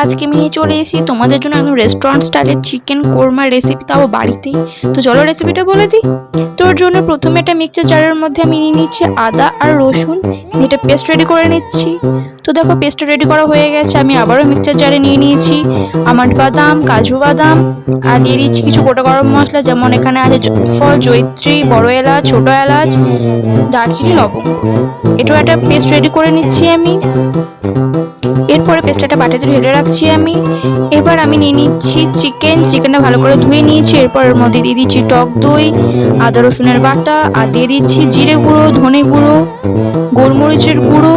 আজকে আমি নিয়ে চলে এসেছি তোমাদের জন্য একদম রেস্টুরেন্ট স্টাইলের চিকেন কোরমা রেসিপি, তাও বাড়িতেই। তো চলো রেসিপিটা বলে দিই। তোর জন্য প্রথমে একটা মিক্সচার জারের মধ্যে আমি নিয়ে নিচ্ছি আদা আর রসুন, এটা পেস্ট রেডি করে নিচ্ছি। তো দেখো পেস্টটা রেডি করা হয়ে গেছে। আমি আবারও মিক্সচার জারে নিয়ে নিয়েছি আমন্ড বাদাম, কাজু বাদাম, আর দিয়ে দিচ্ছি কিছু গোটা গরম মশলা, যেমন এখানে আছে ফল, জয়িত্রী, বড় এলাচ, ছোট এলাচ, দারচিনি, লবঙ্গ। এটাও একটা পেস্ট রেডি করে নিচ্ছি আমি। এরপরে পেস্টটা বাটিতে ঢেলে রাখছি আমি। এবার আমি নিয়ে নিচ্ছি চিকেনটা ভালো করে ধুয়ে নিয়েছি। এরপর এর মধ্যে দিয়ে দিচ্ছি টক দই, আদা রসুনের বাটা, আর দিয়ে দিচ্ছি জিরে গুঁড়ো, ধনে গুঁড়ো, গোলমরিচের গুঁড়ো,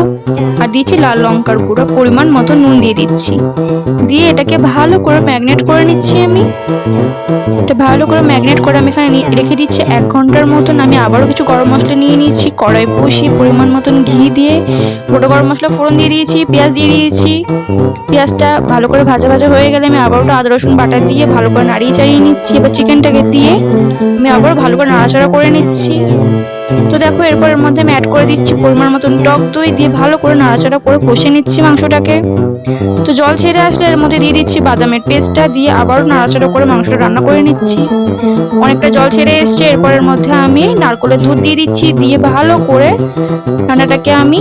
আর দিচ্ছি লাল লঙ্কার গুঁড়ো, পরিমাণ মতো নুন দিয়ে দিচ্ছি। দিয়ে এটাকে ভালো করে ম্যাগনেট করে নিচ্ছি আমি। এটা ভালো করে ম্যাগনেট করে আমি এখানে রেখে দিচ্ছি 1 ঘন্টার মতন। আমি আবারও কিছু গরম মশলা নিয়ে নিচ্ছি, কড়াই বসিয়ে পরিমাণ মতন ঘি দিয়ে গোটা গরম মশলা ফোড়ন দিয়ে দিয়েছি, পেঁয়াজ দিয়ে দিয়েছি। পেঁয়াজটা ভালো করে ভাজা ভাজা হয়ে গেলে আমি আবারও আদা রসুন বাটা দিয়ে ভালো করে নাড়িয়ে চাড়িয়ে নিচ্ছি। এবার চিকেনটাকে দিয়ে আমি আবারও ভালো করে নাড়াচাড়া করে নিচ্ছি। তো দেখো এরপর এর মধ্যে আমি অ্যাড করে দিচ্ছি পরিমাণ মতন টক দই, দিয়ে ভালো করে নাড়াচাড়া করে কষে নিচ্ছি মাংসটাকে। তো জল ছেড়ে আসলে এর মধ্যে দিয়ে দিচ্ছি বাদামের পেস্টটা, দিয়ে আবারও নাড়াচাড়া করে মাংসটা রান্না করে নিচ্ছি। অনেকটা জল ছেড়ে এসছে। এরপর এর মধ্যে আমি নারকেলের দুধ দিয়ে দিচ্ছি, দিয়ে ভালো করে রান্নাটাকে আমি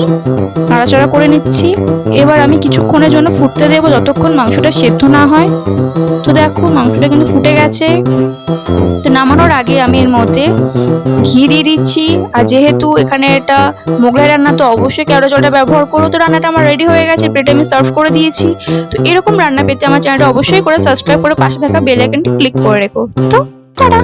নাড়াচাড়া করে নিচ্ছি। এবার আমি কিছুক্ষণের জন্য ফুটতে দেবো, যতক্ষণ মাংসটা সেদ্ধ না হয়। তো দেখো মাংসটা কিন্তু ফুটে গেছে। তো নামানোর আগে আমি এর মধ্যে ঘি দিয়ে দিচ্ছি। আর যেহেতু এখানে এটা মোগলাই রান্না, তো অবশ্যই কেওড়া জলটা ব্যবহার করো। তো রান্নাটা আমার রেডি হয়ে গেছে, প্লেটে আমি সার্ভ করে দিয়েছি। তো এরকম রান্না পেতে আমার চ্যানেলটা অবশ্যই করে সাবস্ক্রাইব করে পাশে থাকা বেল আইকনটি ক্লিক করে রেখো। তো টাটা।